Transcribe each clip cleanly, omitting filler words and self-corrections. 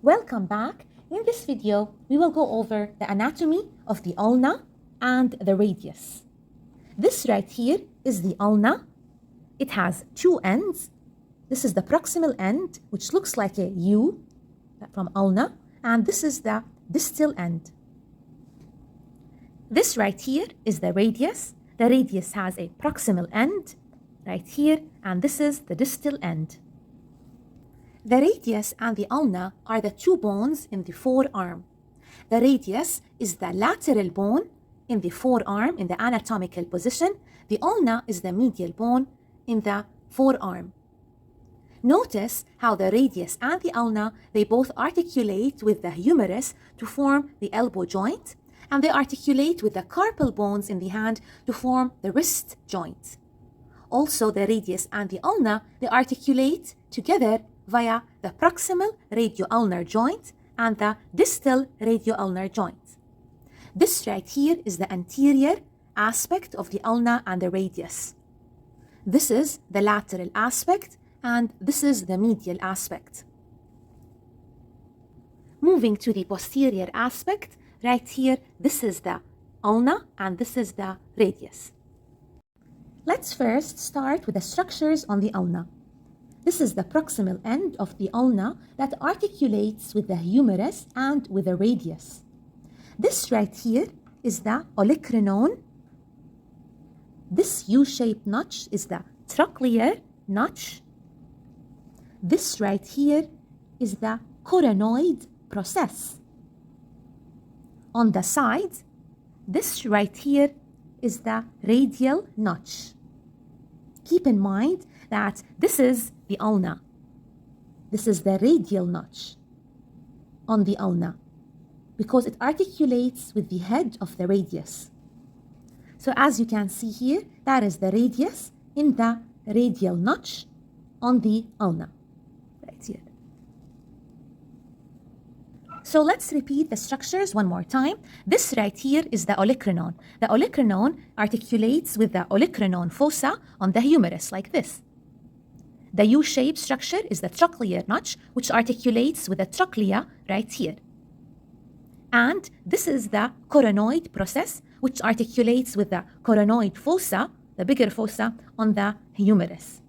Welcome back. In this video, we will go over the anatomy of the ulna and the radius. This right here is the ulna. It has two ends. This is the proximal end, which looks like a U from ulna, and this is the distal end. This right here is the radius. The radius has a proximal end right here, and this is the distal end. The radius and the ulna are the two bones in the forearm. The radius is the lateral bone in the forearm in the anatomical position. The ulna is the medial bone in the forearm. Notice how the radius and the ulna, they both articulate with the humerus to form the elbow joint, and they articulate with the carpal bones in the hand to form the wrist joint. Also, the radius and the ulna, they articulate together via the proximal radio-ulnar joint and the distal radio-ulnar joint. This right here is the anterior aspect of the ulna and the radius. This is the lateral aspect, and this is the medial aspect. Moving to the posterior aspect, right here, this is the ulna and this is the radius. Let's first start with the structures on the ulna. This is the proximal end of the ulna that articulates with the humerus and with the radius. This right here is the olecranon. This U-shaped notch is the trochlear notch. This right here is the coronoid process. On the side, this right here is the radial notch. Keep in mind that this is the ulna. This is the radial notch on the ulna because it articulates with the head of the radius. So as you can see here, that is the radius in the radial notch on the ulna. Right here. So let's repeat the structures one more time. This right here is the olecranon. The olecranon articulates with the olecranon fossa on the humerus like this. The U-shaped structure is the trochlear notch, which articulates with the trochlea right here. And this is the coronoid process, which articulates with the coronoid fossa, the bigger fossa, on the humerus.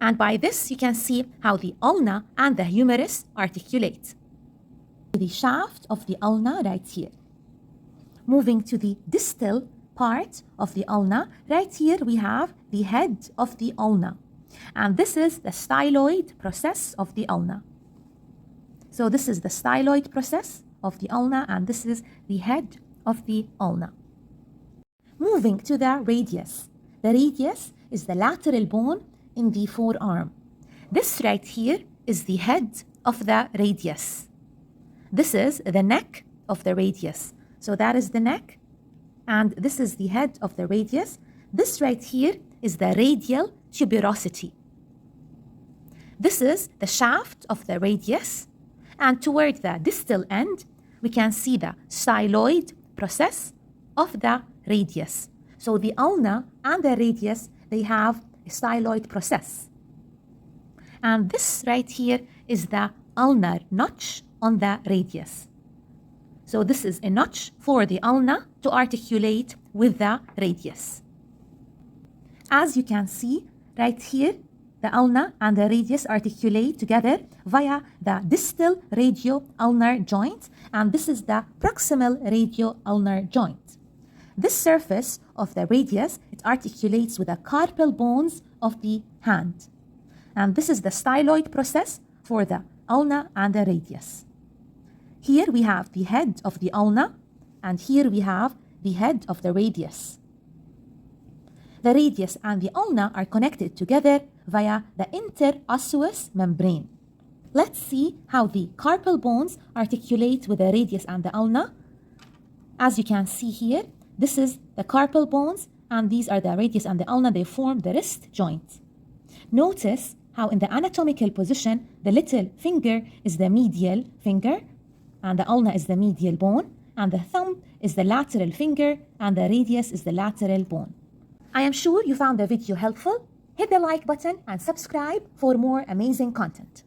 And by this, you can see how the ulna and the humerus articulate. The shaft of the ulna right here. Moving to the distal part of the ulna, right here we have the head of the ulna. And this is the styloid process of the ulna. So this is the styloid process of the ulna, and this is the head of the ulna. Moving to the radius. The radius is the lateral bone in the forearm. This right here is the head of the radius. This is the neck of the radius. So that is the neck, and this is the head of the radius. This right here is the radial tuberosity. This is the shaft of the radius, and toward the distal end, we can see the styloid process of the radius. So the ulna and the radius, they have a styloid process. And this right here is the ulnar notch on the radius. So this is a notch for the ulna to articulate with the radius. As you can see right here, the ulna and the radius articulate together via the distal radio-ulnar joint, and this is the proximal radio-ulnar joint. This surface of the radius, it articulates with the carpal bones of the hand. And this is the styloid process for the ulna and the radius. Here we have the head of the ulna, and here we have the head of the radius. The radius and the ulna are connected together via the interosseous membrane. Let's see how the carpal bones articulate with the radius and the ulna. As you can see here, this is the carpal bones, and these are the radius and the ulna. They form the wrist joint. Notice how in the anatomical position, the little finger is the medial finger, and the ulna is the medial bone, and the thumb is the lateral finger, and the radius is the lateral bone. I am sure you found the video helpful. Hit the like button and subscribe for more amazing content.